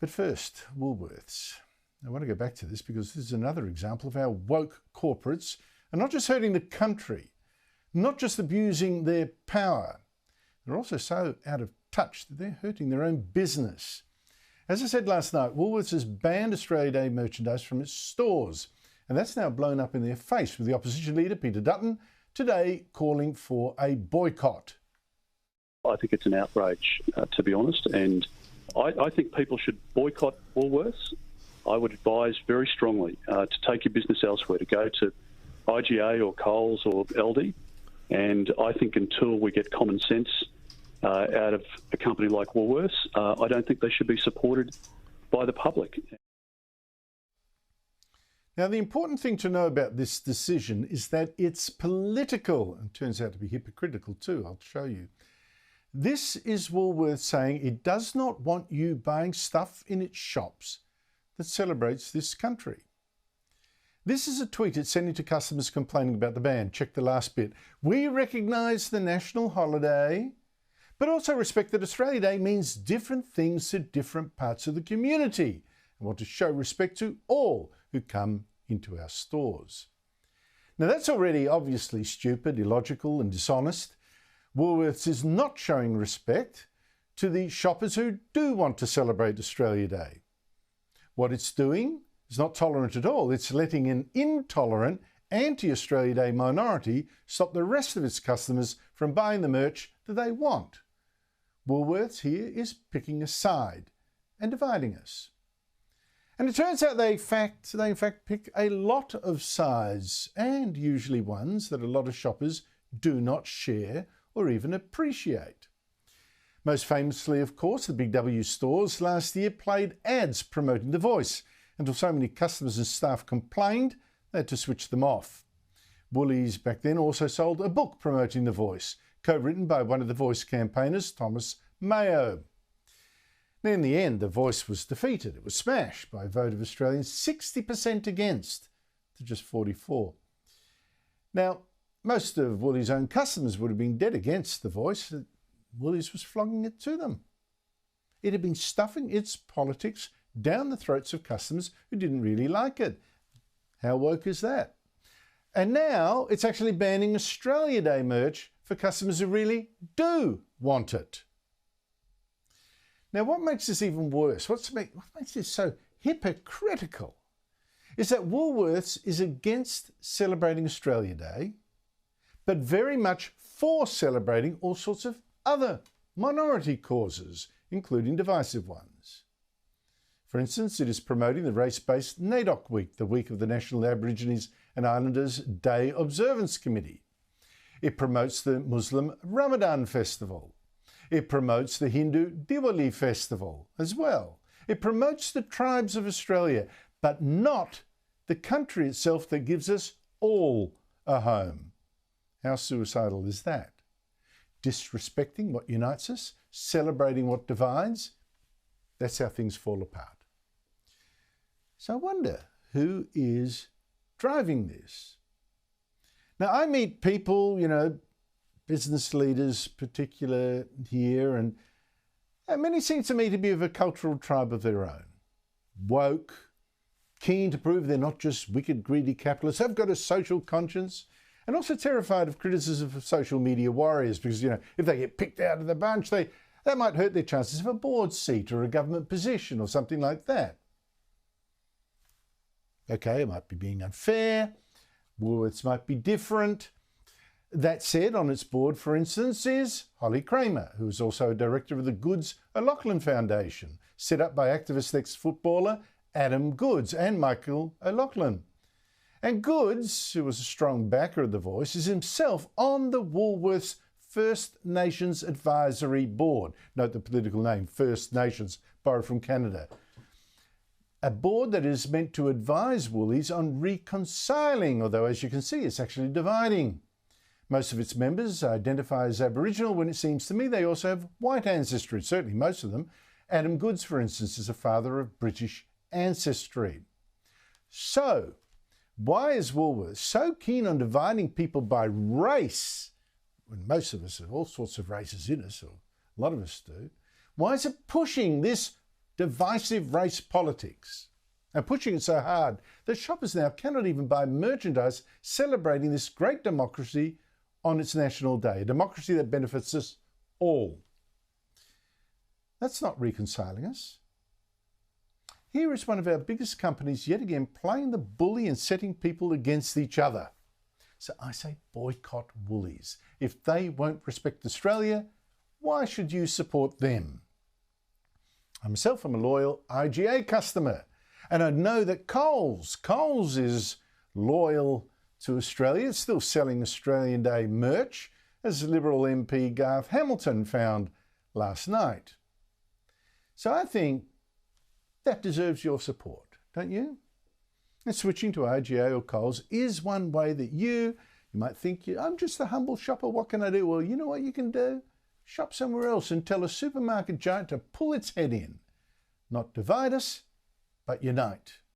But first, Woolworths. I want to go back to this because this is another example of how woke corporates are not just hurting the country, not just abusing their power, they're also so out of touch that they're hurting their own business. As I said last night, Woolworths has banned Australia Day merchandise from its stores, and that's now blown up in their face with the opposition leader, Peter Dutton, today calling for a boycott. I think it's an outrage, to be honest, and I think people should boycott Woolworths. I would advise very strongly to take your business elsewhere, to go to IGA or Coles or Aldi, and I think until we get common sense out of a company like Woolworths, I don't think they should be supported by the public. Now, the important thing to know about this decision is that it's political, and turns out to be hypocritical too. I'll show you. This is Woolworths saying it does not want you buying stuff in its shops that celebrates this country. This is a tweet it's sending to customers complaining about the ban. Check the last bit. We recognise the national holiday, but also respect that Australia Day means different things to different parts of the community and want to show respect to all who come into our stores. Now, that's already obviously stupid, illogical and dishonest. Woolworths is not showing respect to the shoppers who do want to celebrate Australia Day. What it's doing is not tolerant at all. It's letting an intolerant anti-Australia Day minority stop the rest of its customers from buying the merch that they want. Woolworths here is picking a side and dividing us. And it turns out they in fact pick a lot of sides, and usually ones that a lot of shoppers do not share or even appreciate. Most famously, of course, the Big W stores last year played ads promoting The Voice until so many customers and staff complained they had to switch them off. Woolies back then also sold a book promoting The Voice, co-written by one of The Voice campaigners, Thomas Mayo. Now, in the end, The Voice was defeated. It was smashed by a vote of Australians 60% against to just 44%. Now, most of Woolies' own customers would have been dead against The Voice. Woolies was flogging it to them. It had been stuffing its politics down the throats of customers who didn't really like it. How woke is that? And now it's actually banning Australia Day merch for customers who really do want it. Now, what makes this even worse, what makes this so hypocritical, is that Woolworths is against celebrating Australia Day, but very much for celebrating all sorts of other minority causes, including divisive ones. For instance, it is promoting the race-based NAIDOC Week, the week of the National Aborigines and Islanders Day Observance Committee. It promotes the Muslim Ramadan Festival. It promotes the Hindu Diwali Festival as well. It promotes the tribes of Australia, but not the country itself that gives us all a home. How suicidal is that? Disrespecting what unites us, celebrating what divides, that's how things fall apart. So I wonder who is driving this. Now, I meet people, business leaders particular here, and many seem to me to be of a cultural tribe of their own. Woke, keen to prove they're not just wicked, greedy capitalists, have got a social conscience, and also terrified of criticism of social media warriors because, if they get picked out of the bunch, that might hurt their chances of a board seat or a government position or something like that. Okay, it might be being unfair. Woolworths might be different. That said, on its board, for instance, is Holly Kramer, who is also a director of the Goods O'Loughlin Foundation, set up by activist ex-footballer Adam Goods and Michael O'Loughlin. And Goods, who was a strong backer of The Voice, is himself on the Woolworths First Nations Advisory Board. Note the political name, First Nations, borrowed from Canada. A board that is meant to advise Woolies on reconciling, although as you can see, it's actually dividing. Most of its members identify as Aboriginal when it seems to me they also have white ancestry, certainly most of them. Adam Goods, for instance, is a father of British ancestry. So, why is Woolworths so keen on dividing people by race, when most of us have all sorts of races in us, or a lot of us do? Why is it pushing this divisive race politics, and pushing it so hard that shoppers now cannot even buy merchandise celebrating this great democracy on its National Day, a democracy that benefits us all. That's not reconciling us. Here is one of our biggest companies yet again playing the bully and setting people against each other. So I say boycott Woolies. If they won't respect Australia, why should you support them? I myself am a loyal IGA customer, and I know that Coles is loyal to Australia. It's still selling Australian Day merch, as Liberal MP Garth Hamilton found last night. So I think that deserves your support, don't you? And switching to IGA or Coles is one way that you might think, I'm just a humble shopper, what can I do? Well, you know what you can do? Shop somewhere else and tell a supermarket giant to pull its head in. Not divide us, but unite.